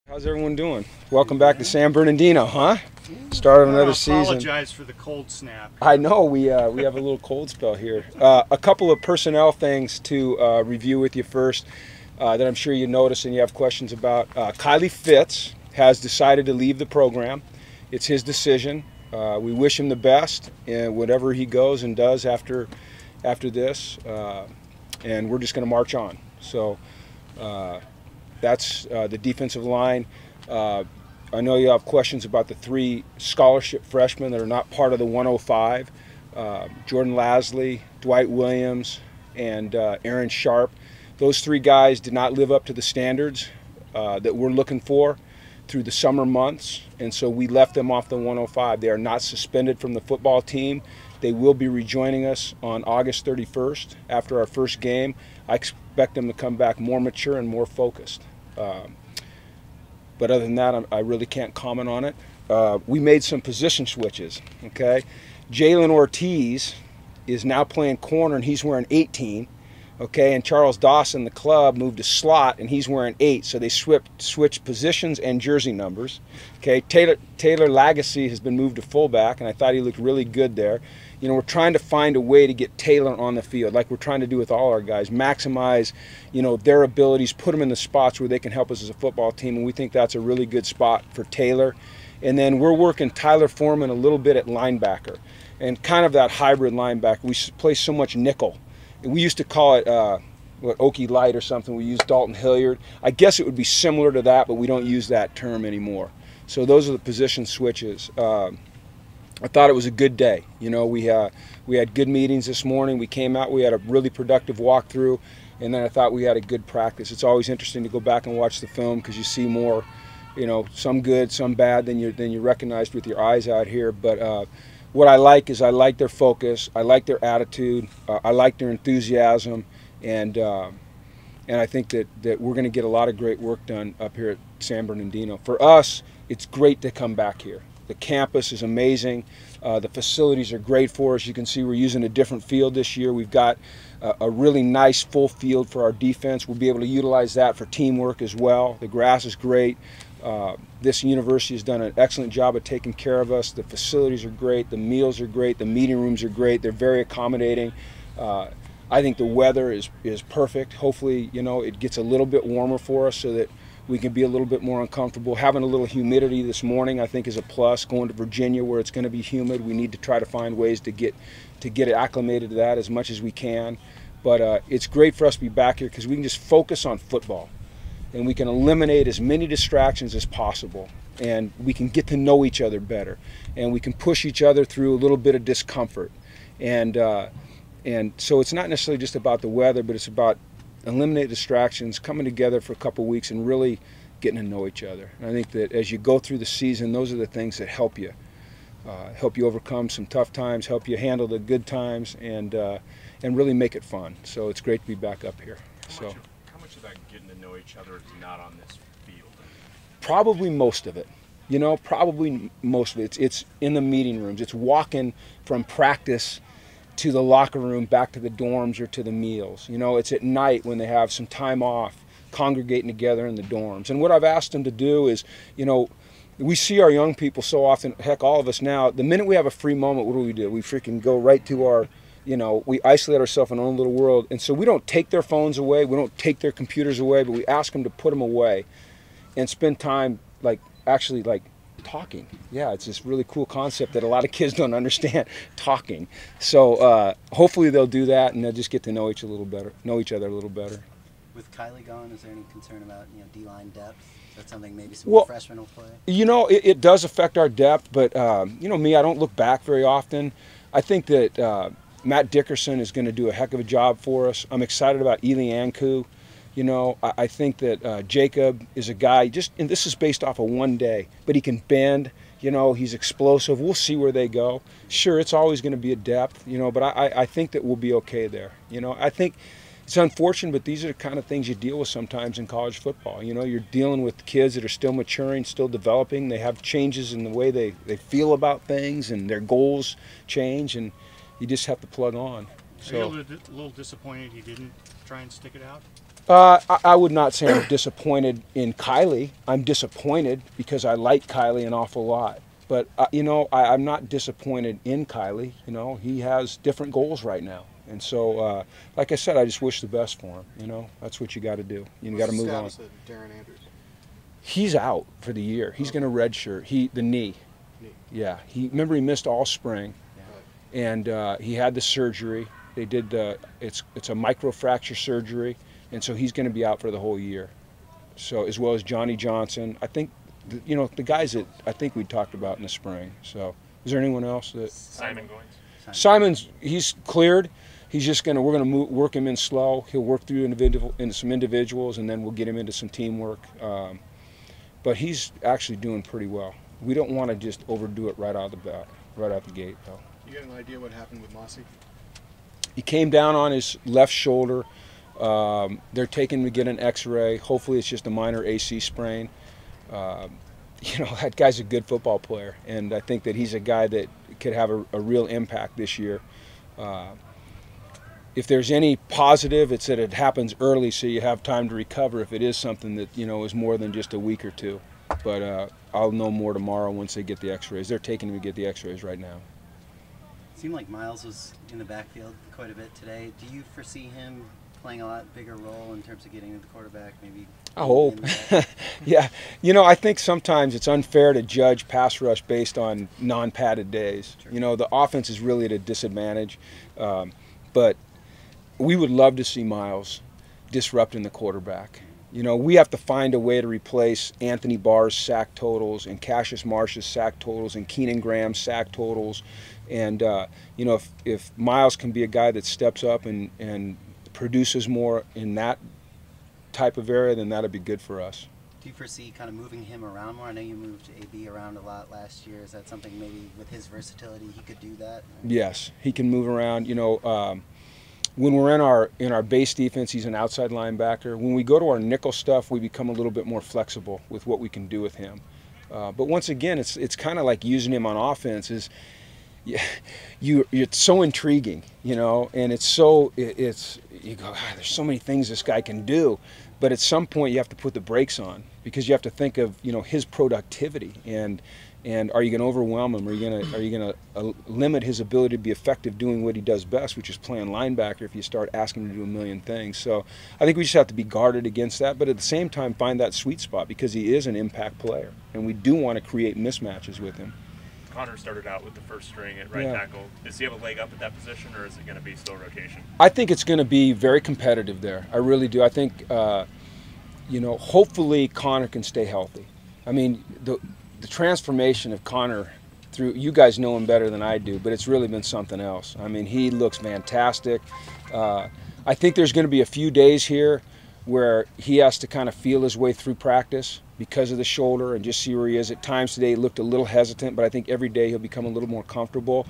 How's everyone doing? Welcome back to San Bernardino, huh? Start of another season. I apologize for the cold snap. I know we have a little cold spell here. A couple of personnel things to review with you first that I'm sure you noticed and you have questions about. Kylie Fitz has decided to leave the program. It's his decision. We wish him the best in whatever he goes and does after this, and we're just going to march on. So. That's the defensive line. I know you have questions about the 3 scholarship freshmen that are not part of the 105. Jordan Lasley, Dwight Williams, and Aaron Sharp. Those 3 guys did not live up to the standards that we're looking for through the summer months, and so we left them off the 105. They are not suspended from the football team. They will be rejoining us on August 31st after our first game. I expect them to come back more mature and more focused. But other than that, I really can't comment on it. We made some position switches, okay? Jalen Ortiz is now playing corner, and he's wearing 18, okay? And Charles Dawson, the club, moved to slot, and he's wearing 8. So they switched positions and jersey numbers, okay? Taylor Lagasse has been moved to fullback, and I thought he looked really good there. You know, we're trying to find a way to get Taylor on the field, like we're trying to do with all our guys, maximize, you know, their abilities, put them in the spots where they can help us as a football team, and we think that's a really good spot for Taylor. And then we're working Tyler Foreman a little bit at linebacker, and kind of that hybrid linebacker. We play so much nickel. We used to call it Okie Light or something. We use Dalton Hilliard. I guess it would be similar to that, but we don't use that term anymore. So those are the position switches. I thought it was a good day. You know, we had good meetings this morning. We came out, we had a really productive walkthrough, and then I thought we had a good practice. It's always interesting to go back and watch the film because you see more, you know, some good, some bad than you recognized with your eyes out here. But what I like is I like their focus, I like their attitude, I like their enthusiasm, and I think that we're going to get a lot of great work done up here at San Bernardino. For us, it's great to come back here. The campus is amazing. The facilities are great for us. You can see we're using a different field this year. We've got a really nice full field for our defense. We'll be able to utilize that for teamwork as well. The grass is great. This university has done an excellent job of taking care of us. The facilities are great. The meals are great. The meeting rooms are great. They're very accommodating. I think the weather is perfect. Hopefully, you know, it gets a little bit warmer for us so that we can be a little bit more uncomfortable. Having a little humidity this morning, I think, is a plus. Going to Virginia, where it's going to be humid, we need to try to find ways to get it acclimated to that as much as we can. But it's great for us to be back here because we can just focus on football, and we can eliminate as many distractions as possible, and we can get to know each other better, and we can push each other through a little bit of discomfort. And so it's not necessarily just about the weather, but it's about eliminate distractions, coming together for a couple of weeks and really getting to know each other. And I think that as you go through the season, those are the things that help you overcome some tough times, help you handle the good times, and really make it fun. So it's great to be back up here. How much of that getting to know each other is not on this field? Probably most of it. You know, probably most of it. It's in the meeting rooms. It's walking from practice to the locker room, back to the dorms or to the meals. You know, it's at night when they have some time off, congregating together in the dorms. And what I've asked them to do is, you know, we see our young people so often, heck, all of us now, the minute we have a free moment, what do? We freaking go right to our, you know, we isolate ourselves in our own little world. And so we don't take their phones away, we don't take their computers away, but we ask them to put them away and spend time, like, actually, like, talking. Yeah, it's this really cool concept that a lot of kids don't understand, talking. So hopefully they'll do that, and they'll just get to know each other a little better. With Kylie gone, is there any concern about, you know, D-line depth? Is that something maybe some freshmen will play? You know, it does affect our depth, but you know me, I don't look back very often. I think that Matt Dickerson is going to do a heck of a job for us. I'm excited about Eli Anku. You know, I think that Jacob is a guy, and this is based off of one day, but he can bend, you know, he's explosive. We'll see where they go. Sure, it's always going to be a depth, you know, but I think that we'll be okay there. You know, I think it's unfortunate, but these are the kind of things you deal with sometimes in college football. You know, you're dealing with kids that are still maturing, still developing. They have changes in the way they feel about things, and their goals change, and you just have to plug on. So, are you a little disappointed he didn't try and stick it out? I would not say I'm disappointed in Kylie. I'm disappointed because I like Kylie an awful lot. But, you know, I'm not disappointed in Kylie. You know, he has different goals right now. And so, like I said, I just wish the best for him. You know, that's what you got to do. You got to move on. What's the status of Darren Andrews? He's out for the year. He's going to redshirt. The knee. Yeah. Remember he missed all spring, and he had the surgery. They did it's a microfracture surgery, and so he's going to be out for the whole year. So as well as Johnny Johnson. I think, you know, the guys that I think we talked about in the spring. So is there anyone else that? Simon Goins. Simon's, he's cleared. He's just we're gonna work him in slow. He'll work through into some individuals, and then we'll get him into some teamwork. But he's actually doing pretty well. We don't want to just overdo it right out the gate, though. You got an idea what happened with Mossy? He came down on his left shoulder. They're taking him to get an X-ray. Hopefully, it's just a minor AC sprain. You know, that guy's a good football player, and I think that he's a guy that could have a real impact this year. If there's any positive, it's that it happens early so you have time to recover if it is something that, you know, is more than just a week or two. But I'll know more tomorrow once they get the X-rays. They're taking him to get the X-rays right now. It seemed like Miles was in the backfield quite a bit today. Do you foresee him playing a lot bigger role in terms of getting to the quarterback, maybe? I hope. Yeah. You know, I think sometimes it's unfair to judge pass rush based on non-padded days. Sure. You know, the offense is really at a disadvantage. But we would love to see Miles disrupting the quarterback. You know, we have to find a way to replace Anthony Barr's sack totals and Cassius Marsh's sack totals and Keenan Graham's sack totals. And, you know, if Miles can be a guy that steps up and produces more in that type of area, then that'd be good for us. Do you foresee kind of moving him around more? I know you moved AB around a lot last year. Is that something maybe with his versatility he could do that? Yes, he can move around. You know, when we're in our base defense, he's an outside linebacker. When we go to our nickel stuff, we become a little bit more flexible with what we can do with him. But once again, it's kind of like using him on offense. It's so intriguing, you know, and you go, God, there's so many things this guy can do. But at some point, you have to put the brakes on because you have to think of, you know, his productivity and are you going to overwhelm him? Are you going to limit his ability to be effective doing what he does best, which is playing linebacker? If you start asking him to do a million things, so I think we just have to be guarded against that, but at the same time find that sweet spot because he is an impact player, and we do want to create mismatches with him. Connor started out with the first string at right tackle. Does he have a leg up at that position, or is it going to be still rotation? I think it's going to be very competitive there. I really do. I think, you know, hopefully Connor can stay healthy. I mean, the transformation of Connor through, you guys know him better than I do, but it's really been something else. I mean, he looks fantastic. I think there's going to be a few days here where he has to kind of feel his way through practice because of the shoulder and just see where he is. At times today he looked a little hesitant, but I think every day he'll become a little more comfortable.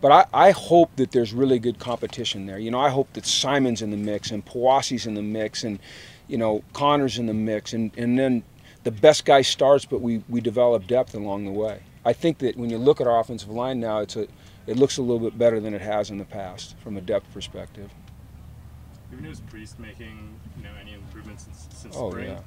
But I hope that there's really good competition there. You know, I hope that Simon's in the mix and Powasi's in the mix and, you know, Connor's in the mix and then the best guy starts, but we develop depth along the way. I think that when you look at our offensive line now, it looks a little bit better than it has in the past from a depth perspective. Even is Priest making, you know, any improvements since Oh, spring? yeah.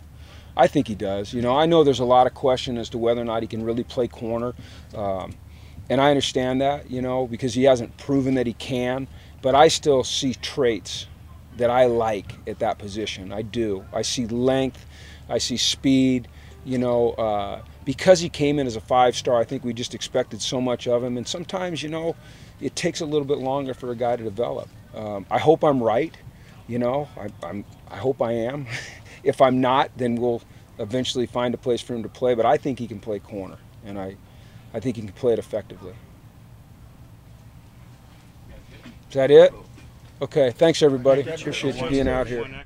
I think he does. You know, I know there's a lot of question as to whether or not he can really play corner. And I understand that, you know, because he hasn't proven that he can. But I still see traits that I like at that position. I do. I see length. I see speed. You know, because he came in as a 5-star, I think we just expected so much of him. And sometimes, you know, it takes a little bit longer for a guy to develop. I hope I'm right. You know, I hope I am. If I'm not, then we'll eventually find a place for him to play. But I think he can play corner, and I think he can play it effectively. Is that it? Okay, thanks everybody. Appreciate you being out here.